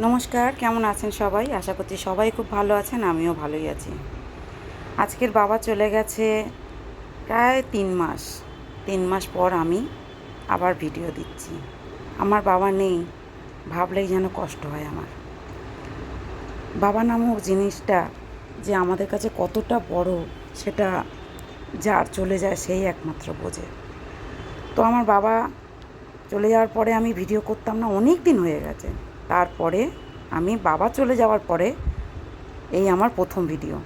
নমস্কার, কেমন আছেন সবাই? আশা করছি সবাই খুব ভালো আছেন, আমিও ভালোই আছি। আজকের বাবা চলে গেছে প্রায় 3 মাস। 3 মাস পর আমি আবার ভিডিও দিচ্ছি। আমার বাবা নেই, ভাবলেই যেন কষ্ট হয় আমার। বাবা নামক জিনিসটা যে আমাদের কাছে কতটা বড়, সেটা যার চলে যায় সেই একমাত্র বোঝে। তো আমার বাবা চলে যাওয়ার পরে আমি ভিডিও করতাম না, অনেক দিন হয়ে গেছে। তারপরে আমি বাবা চলে যাওয়ার পরে এই আমার প্রথম ভিডিও।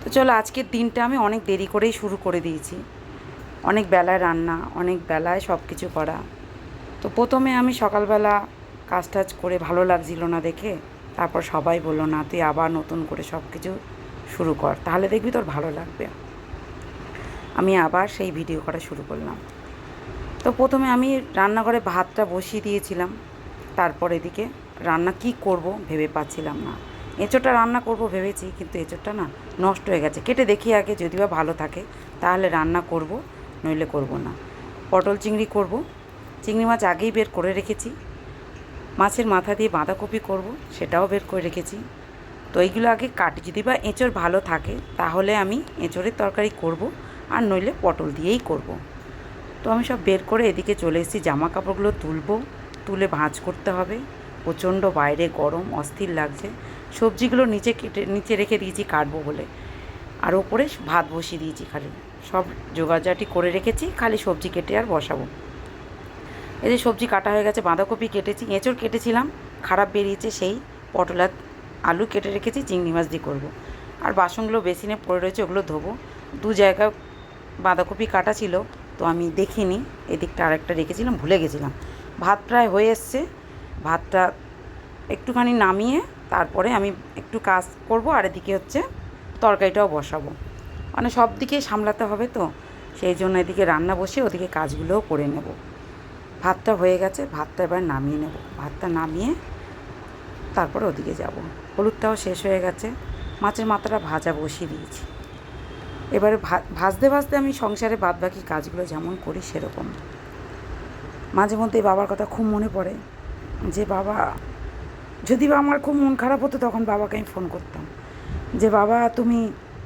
তো চলো, আজকের দিনটা আমি অনেক দেরি করেই শুরু করে দিয়েছি। অনেক বেলায় রান্না, অনেক বেলায় সব কিছু করা। তো প্রথমে আমি সকালবেলা কাজ টাজ করে ভালো লাগছিল না দেখে, তারপর সবাই বললো, না তুই আবার নতুন করে সব কিছু শুরু কর, তাহলে দেখবি তোর ভালো লাগবে। আমি আবার সেই ভিডিও করা শুরু করলাম। তো প্রথমে আমি রান্নাঘরে ভাতটা বসিয়ে দিয়েছিলাম। তারপর এদিকে রান্না কি করব ভেবে পাচ্ছিলাম না। এঁচোড়টা রান্না করব ভেবেছি, কিন্তু এঁচোড়টা না নষ্ট হয়ে গেছে। কেটে দেখি আগে, যদি বা ভালো থাকে তাহলে রান্না করব, নইলে করব না। পটল চিংড়ি করব। চিংড়ি মাছ আগেই বের করে রেখেছি। মাছের মাথা দিয়ে বাঁধাকপি করব, সেটাও বের করে রেখেছি। তো এইগুলো আগে কাটি, যদি বা এঁচোড় ভালো থাকে তাহলে আমি এঁচোড়ের তরকারি করব, আর নইলে পটল দিয়েই করব। তো আমি সব বের করে এদিকে চলে এসেছি। জামা কাপড়গুলো তুলে ভাঁজ করতে হবে। প্রচণ্ড বাইরে গরম, অস্থির লাগছে। সবজিগুলো নিচে রেখে দিয়েছি কাটবো বলে, আর ওপরে ভাত বসিয়ে দিয়েছি। খালি সব জোগাড়জাটি করে রেখেছি, খালি সবজি কেটে আর বসাবো। এই যে সবজি কাটা হয়ে গেছে, বাঁধাকপি কেটেছি, এঁচড় কেটেছিলাম, খারাপ বেরিয়েছে সেই। পটল আর আলু কেটে রেখেছি, চিংড়ি মাছ দিয়ে করবো। আর বাসনগুলো বেসিনে পড়ে রয়েছে, ওগুলো ধোবো। 2 জায়গায় বাঁধাকপি কাটা ছিল, তো আমি দেখিনি, এদিকটা আরেকটা রেখেছিলাম, ভুলে গেছিলাম। ভাত প্রায় হয়ে এসছে। ভাতটা একটুখানি নামিয়ে তারপরে আমি একটু কাজ করব, আর এদিকে হচ্ছে তরকারিটাও বসাবো। মানে সব দিকে সামলাতে হবে, তো সেই জন্য এদিকে রান্না বসে ওদিকে কাজগুলোও করে নেব। ভাতটা হয়ে গেছে, ভাতটা এবার নামিয়ে নেব। ভাতটা নামিয়ে তারপরে ওদিকে যাব। হলুদটাও শেষ হয়ে গেছে, মাছের মাথাটা ভাজা বসিয়ে দিয়েছি। এবারে ভাজতে ভাজতে আমি সংসারে বাদবাকি কাজগুলো যেমন করি সেরকম। মাঝে মধ্যে বাবার কথা খুব মনে পড়ে, যে বাবা, যদি বা আমার খুব মন খারাপ হতো তখন বাবাকে আমি ফোন করতাম, যে বাবা তুমি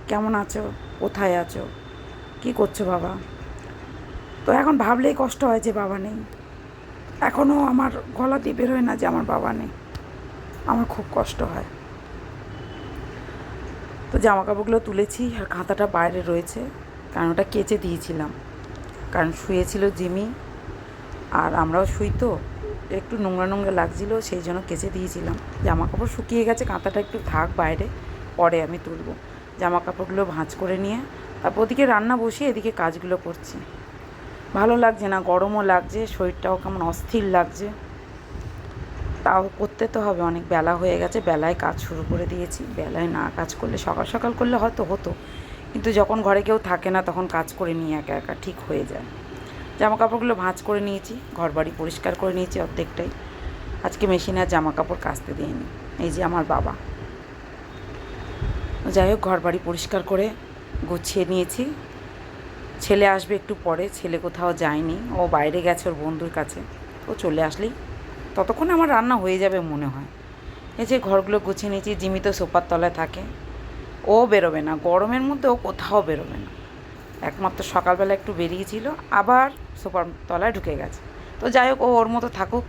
কেমন আছো, কোথায় আছো, কী করছো বাবা। তো এখন ভাবলেই কষ্ট হয় যে বাবা নেই। এখনও আমার গলা দিয়ে বেরোয় না যে আমার বাবা নেই। আমার খুব কষ্ট হয়। তো জামা কাপড়গুলো তুলেছি, আর কাঁথাটা বাইরে রয়েছে, কারণ ওটা কেচে দিয়েছিলাম। কারণ শুয়েছিল জিমি, আর আমরাও শুই, তো একটু নোংরা নোংরা লাগছিলো, সেই জন্য কেচে দিয়েছিলাম। জামা কাপড় শুকিয়ে গেছে, কাঁথাটা একটু থাক বাইরে, পরে আমি তুলব। জামা কাপড়গুলো ভাঁজ করে নিয়ে তারপর ওদিকে রান্না বসিয়ে এদিকে কাজগুলো করছি। ভালো লাগছে না, গরমও লাগছে, শরীরটাও কেমন অস্থির লাগছে। তাও করতে তো হবে, অনেক বেলা হয়ে গেছে, বেলায় কাজ শুরু করে দিয়েছি। বেলায় না কাজ করলে, সকাল সকাল করলে হয়তো হতো, কিন্তু যখন ঘরে কেউ থাকে না তখন কাজ করে নিয়ে একা একা ঠিক হয়ে যায়। জামা কাপড়গুলো ভাঁজ করে নিয়েছি, ঘর বাড়ি পরিষ্কার করে নিয়েছি অর্ধেকটাই। আজকে মেশিনে আর জামা কাপড় কাচতে দিইনি। এই যে আমার বাবা। যাই হোক, ঘর বাড়ি পরিষ্কার করে গুছিয়ে নিয়েছি। ছেলে আসবে একটু পরে, ছেলে কোথাও যায়নি, ও বাইরে গেছে ওর বন্ধুর কাছে। ও চলে আসলেই ততক্ষণে আমার রান্না হয়ে যাবে মনে হয়। এই যে ঘরগুলো গুছিয়ে নিয়েছি। জিমি তো সোফার তলায় থাকে, ও বেরোবে না গরমের মধ্যে, ও কোথাও বেরোবে না। একমাত্র সকালবেলা একটু বেরিয়েছিল, আবার সোফার তলায় ঢুকে গেছে। তো যাই হোক, ও ওর মতো থাকুক।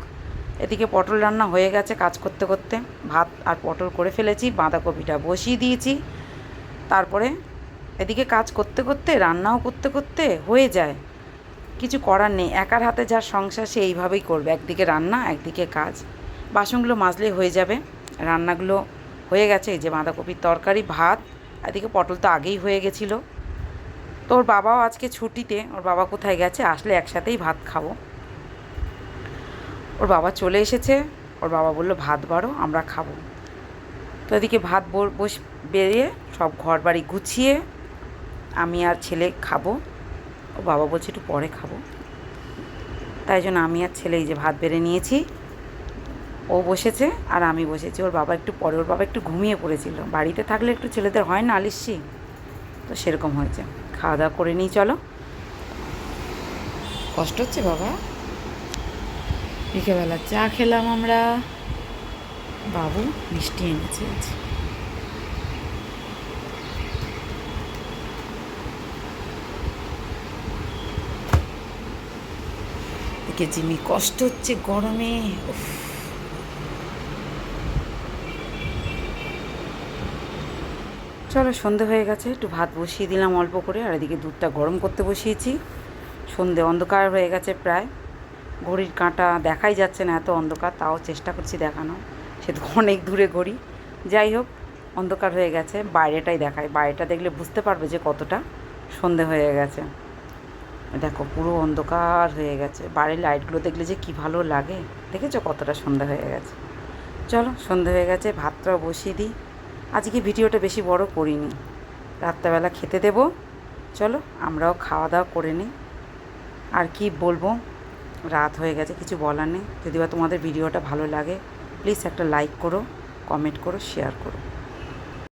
এদিকে পটল রান্না হয়ে গেছে, কাজ করতে করতে ভাত আর পটল করে ফেলেছি, বাঁধাকপিটা বসিয়ে দিয়েছি। তারপরে এদিকে কাজ করতে করতে, রান্নাও করতে করতে হয়ে যায়। কিছু করার নেই, একার হাতে যার সংসার সে এইভাবেই করবে, একদিকে রান্না একদিকে কাজ। বাসনগুলো মাজলেই হয়ে যাবে। রান্নাগুলো হয়ে গেছে, এই যে বাঁধাকপির তরকারি, ভাত। এদিকে পটল তো আগেই হয়ে গেছিলো। তো ওর বাবাও আজকে ছুটিতে, ওর বাবা কোথায় গেছে, আসলে একসাথেই ভাত খাবো। ওর বাবা চলে এসেছে, ওর বাবা বললো ভাত বাড়ো, আমরা খাবো। তো এদিকে ভাত বেরিয়ে সব ঘর বাড়ি গুছিয়ে আমি আর ছেলে খাবো। ও বাবা বলছে একটু পরে খাবো, তাই জন্য আমি আর ছেলে এই যে ভাত বেড়ে নিয়েছি। ও বসেছে আর আমি বসেছি। ওর বাবা একটু পরে, ওর বাবা একটু ঘুমিয়ে পড়েছিল। বাড়িতে থাকলে একটু ছেলেদের হয় না আলিস্যি, তো সেরকম হয়েছে। খাওয়া দাওয়া করে নিই চলো। কষ্ট হচ্ছে বাবা। বিকেলবেলা চা খেলাম আমরা। বাবু মিষ্টি এনেছে আজ। এদিকে জিমি কষ্ট হচ্ছে গরমে। উফ। চলো সন্ধে হয়ে গেছে, একটু ভাত বসিয়ে দিলাম অল্প করে, আর এদিকে দুধটা গরম করতে বসিয়েছি। সন্ধে অন্ধকার হয়ে গেছে প্রায়, ঘড়ির কাঁটা দেখাই যাচ্ছে না, এত অন্ধকার, তাও চেষ্টা করছি দেখানো, সে তো অনেক দূরে ঘড়ি। যাই হোক, অন্ধকার হয়ে গেছে, বাইরেটাই দেখায়, বাইরেটা দেখলে বুঝতে পারবে যে কতটা সন্ধে হয়ে গেছে। দেখো পুরো অন্ধকার হয়ে গেছে, বাইরের লাইটগুলো দেখলে যে কী ভালো লাগে, দেখেছো কতটা সন্ধে হয়ে গেছে। চলো সন্ধে হয়ে গেছে, ভাতটাও বসিয়ে দিই। আজকে ভিডিওটা বেশি বড় করিনি, রাত্রেবেলা খেতে দেবো। চলো আমরাও খাওয়া দাওয়া করে নিই। আর কি বলবো, রাত হয়ে গেছে, কিছু বলার নেই। যদি বা তোমাদের ভিডিওটা ভালো লাগে, প্লিজ একটা লাইক করো, কমেন্ট করো, শেয়ার করো।